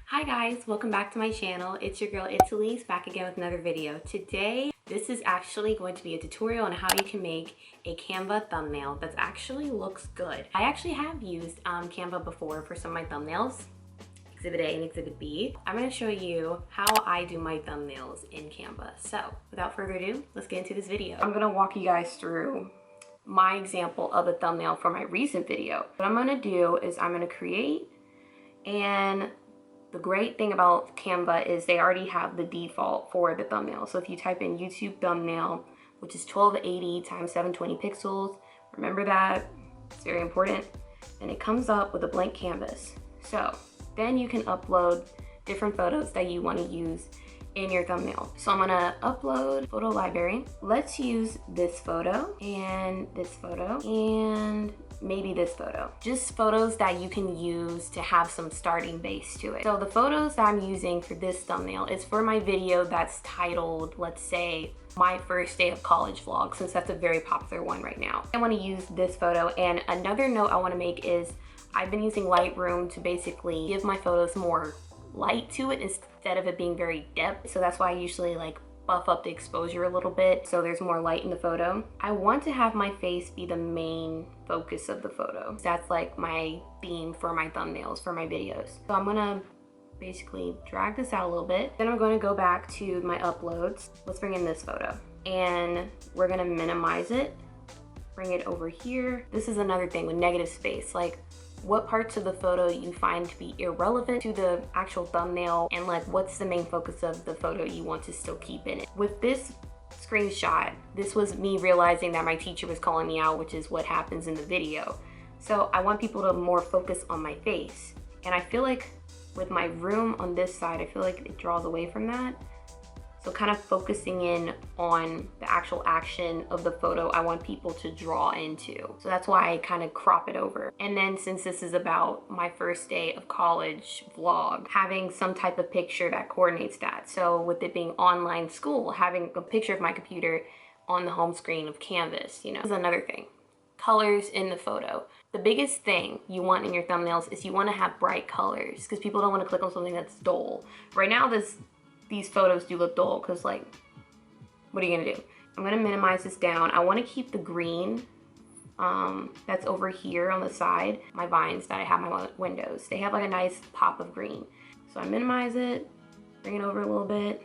Hi guys, welcome back to my channel. It's your girl It'sElise back again with another video. Today, this is actually going to be a tutorial on how you can make a Canva thumbnail that actually looks good. I actually have used Canva before for some of my thumbnails, Exhibit A and Exhibit B. I'm going to show you how I do my thumbnails in Canva. So without further ado, let's get into this video. I'm going to walk you guys through my example of a thumbnail for my recent video. What I'm going to do is I'm going to create, and the great thing about Canva is they already have the default for the thumbnail. So if you type in YouTube thumbnail, which is 1280 times 720 pixels, remember that, it's very important. And it comes up with a blank canvas. So then you can upload different photos that you want to use in your thumbnail. So I'm gonna upload photo library. Let's use this photo and maybe this photo. Just photos that you can use to have some starting base to it. So the photos that I'm using for this thumbnail is for my video that's titled, let's say, my first day of college vlog, since that's a very popular one right now. I want to use this photo, and another note I want to make is I've been using Lightroom to basically give my photos more light to it instead of it being very depth. So that's why I usually like buff up the exposure a little bit so there's more light in the photo. I want to have my face be the main focus of the photo. That's like my theme for my thumbnails, for my videos. So I'm gonna basically drag this out a little bit. Then I'm going to go back to my uploads. Let's bring in this photo and we're gonna minimize it, bring it over here. This is another thing with negative space, like what parts of the photo you find to be irrelevant to the actual thumbnail, and like what's the main focus of the photo you want to still keep in it. With this screenshot, this was me realizing that my teacher was calling me out, which is what happens in the video. So I want people to more focus on my face. And I feel like with my room on this side, I feel like it draws away from that. So kind of focusing in on the actual action of the photo I want people to draw into. So that's why I kind of crop it over. And then since this is about my first day of college vlog, having some type of picture that coordinates that. So with it being online school, having a picture of my computer on the home screen of Canvas, you know, is another thing. Colors in the photo. The biggest thing you want in your thumbnails is you want to have bright colors, because people don't want to click on something that's dull. Right now, these photos do look dull because, like, what are you gonna do? I'm gonna minimize this down. I want to keep the green that's over here on the side. My vines that I have my windows, they have like a nice pop of green. So I minimize it, bring it over a little bit,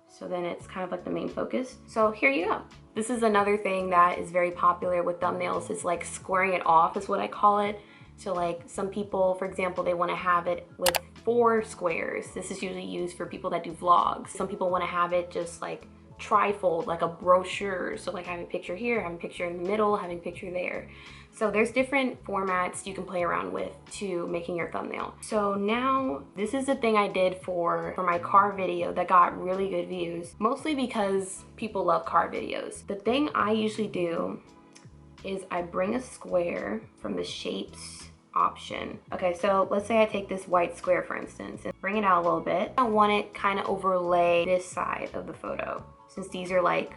so then it's kind of like the main focus. So here you go. This is another thing that is very popular with thumbnails, is like squaring it off is what I call it. So like some people, for example, they want to have it with 4 squares. This is usually used for people that do vlogs. Some people want to have it just like trifold, like a brochure. So like having a picture here, having a picture in the middle, having a picture there. So there's different formats you can play around with to making your thumbnail. So now this is the thing I did for my car video that got really good views, mostly because people love car videos. The thing I usually do is I bring a square from the shapes option. Okay, so let's say I take this white square, for instance, and bring it out a little bit. I want it kind of overlay this side of the photo, since these are like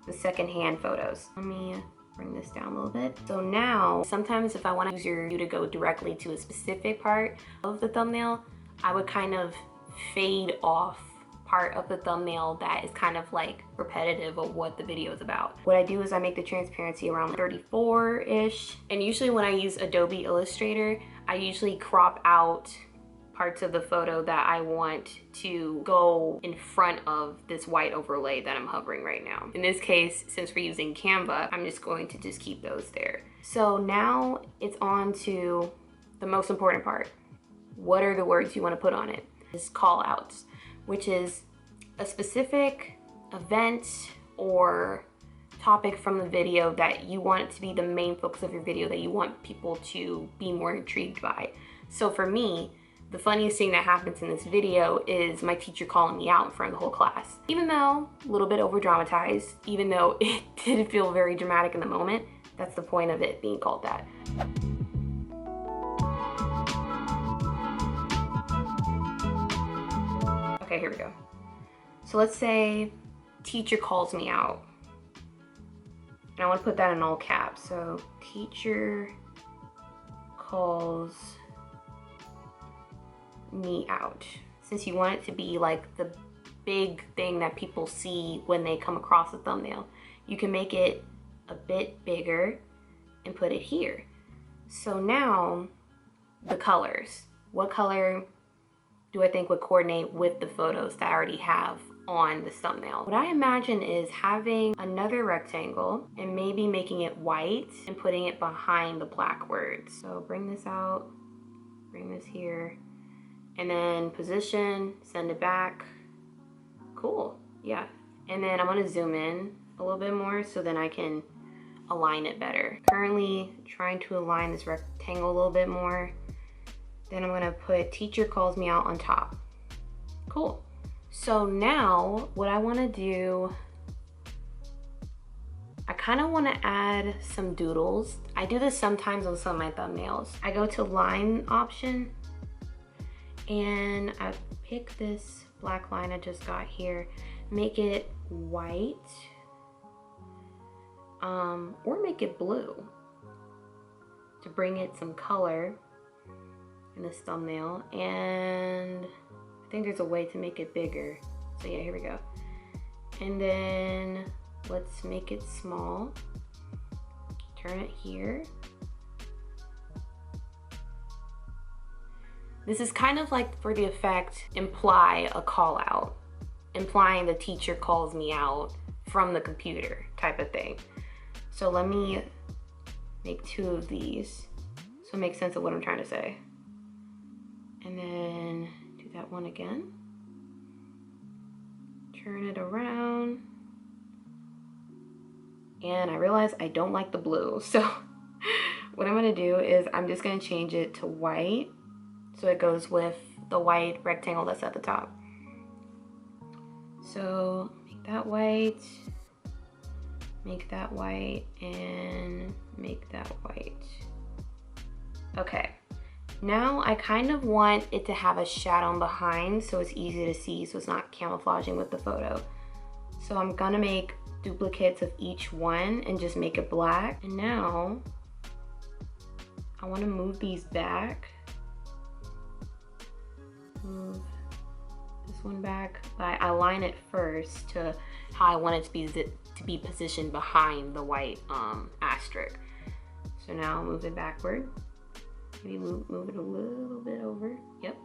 the secondhand photos. Let me bring this down a little bit. So now, sometimes if I want to use you to go directly to a specific part of the thumbnail, I would kind of fade off part of the thumbnail that is kind of like repetitive of what the video is about. What I do is I make the transparency around 34-ish. And usually when I use Adobe Illustrator, I usually crop out parts of the photo that I want to go in front of this white overlay that I'm hovering right now. In this case, since we're using Canva, I'm just going to just keep those there. So now it's on to the most important part. What are the words you want to put on it? It's call outs, which is a specific event or topic from the video that you want it to be the main focus of your video, that you want people to be more intrigued by. So for me, the funniest thing that happens in this video is my teacher calling me out in front of the whole class. Even though a little bit over dramatized, even though it didn't feel very dramatic in the moment, that's the point of it being called that. Okay, here we go. So let's say teacher calls me out. And I want to put that in all caps. So teacher calls me out. Since you want it to be like the big thing that people see when they come across a thumbnail, you can make it a bit bigger and put it here. So now the colors. What color do I think would coordinate with the photos that I already have on this thumbnail? What I imagine is having another rectangle and maybe making it white and putting it behind the black words. So bring this out, bring this here, and then position, send it back. Cool, yeah. And then I'm gonna zoom in a little bit more so then I can align it better. Currently trying to align this rectangle a little bit more. Then I'm gonna put teacher calls me out on top. Cool. So now what I wanna do, I kinda wanna add some doodles. I do this sometimes on some of my thumbnails. I go to line option and I pick this black line I just got here, make it white, or make it blue to bring it some color in this thumbnail. And I think there's a way to make it bigger. So yeah, here we go. And then let's make it small. Turn it here. This is kind of like, for the effect, imply a call out, implying the teacher calls me out from the computer type of thing. So let me make 2 of these so it makes sense of what I'm trying to say. And then do that one again. Turn it around. And I realize I don't like the blue. So what I'm gonna do is I'm just gonna change it to white so it goes with the white rectangle that's at the top. So make that white, make that white, and make that white. Okay. Now I kind of want it to have a shadow behind so it's easy to see, so it's not camouflaging with the photo. So I'm gonna make duplicates of each one and just make it black. And now I want to move these back. Move this one back. I align it first to how I want it to be positioned behind the white asterisk. So now I'll move it backward. Maybe move it a little bit over. Yep.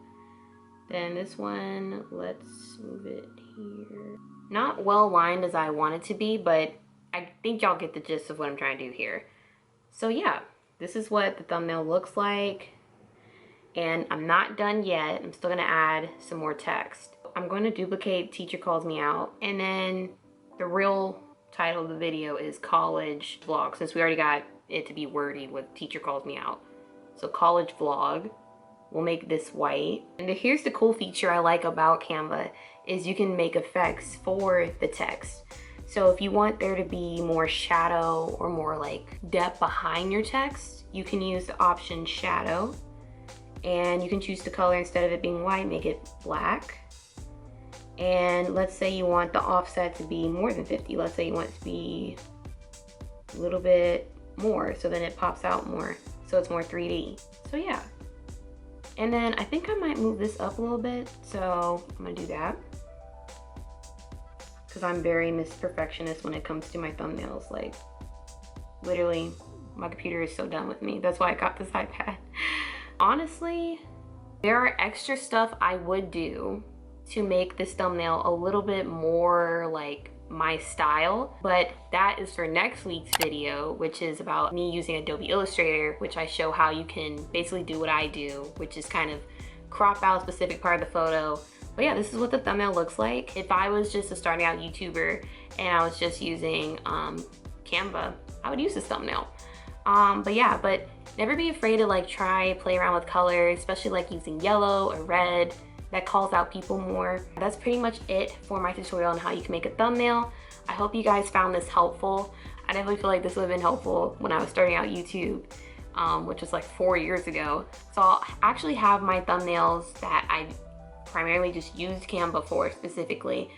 Then this one, let's move it here. Not well aligned as I want it to be, but I think y'all get the gist of what I'm trying to do here. So yeah, this is what the thumbnail looks like. And I'm not done yet. I'm still gonna add some more text. I'm going to duplicate teacher calls me out. And then the real title of the video is college vlog, since we already got it to be wordy with teacher calls me out. So college vlog, we'll make this white. And here's the cool feature I like about Canva is you can make effects for the text. So if you want there to be more shadow or more like depth behind your text, you can use the option shadow, and you can choose the color. Instead of it being white, make it black. And let's say you want the offset to be more than 50. Let's say you want it to be a little bit more, so then it pops out more, so it's more 3D. So yeah. And then I think I might move this up a little bit, so I'm gonna do that. Because I'm very perfectionist when it comes to my thumbnails. Like, literally, my computer is so done with me. That's why I got this iPad. Honestly, there are extra stuff I would do to make this thumbnail a little bit more like my style, but that is for next week's video, which is about me using Adobe Illustrator, which I show how you can basically do what I do, which is kind of crop out a specific part of the photo. But yeah, this is what the thumbnail looks like. If I was just a starting out YouTuber and I was just using Canva, I would use this thumbnail. But yeah, but never be afraid to like play around with colors, especially like using yellow or red. That calls out people more. That's pretty much it for my tutorial on how you can make a thumbnail. I hope you guys found this helpful. I definitely feel like this would have been helpful when I was starting out YouTube, which was like 4 years ago. So I'll actually have my thumbnails that I primarily just used Canva for specifically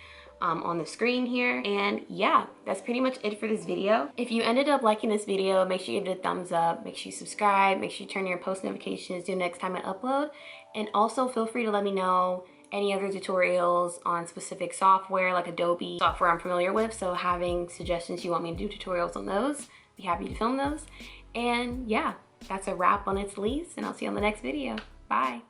on the screen here. And yeah, that's pretty much it for this video. If you ended up liking this video, make sure you give it a thumbs up, make sure you subscribe, make sure you turn your post notifications to next time I upload. And also feel free to let me know any other tutorials on specific software like Adobe software I'm familiar with. So having suggestions you want me to do tutorials on those, be happy to film those. And yeah, that's a wrap on It'sElise, and I'll see you on the next video. Bye.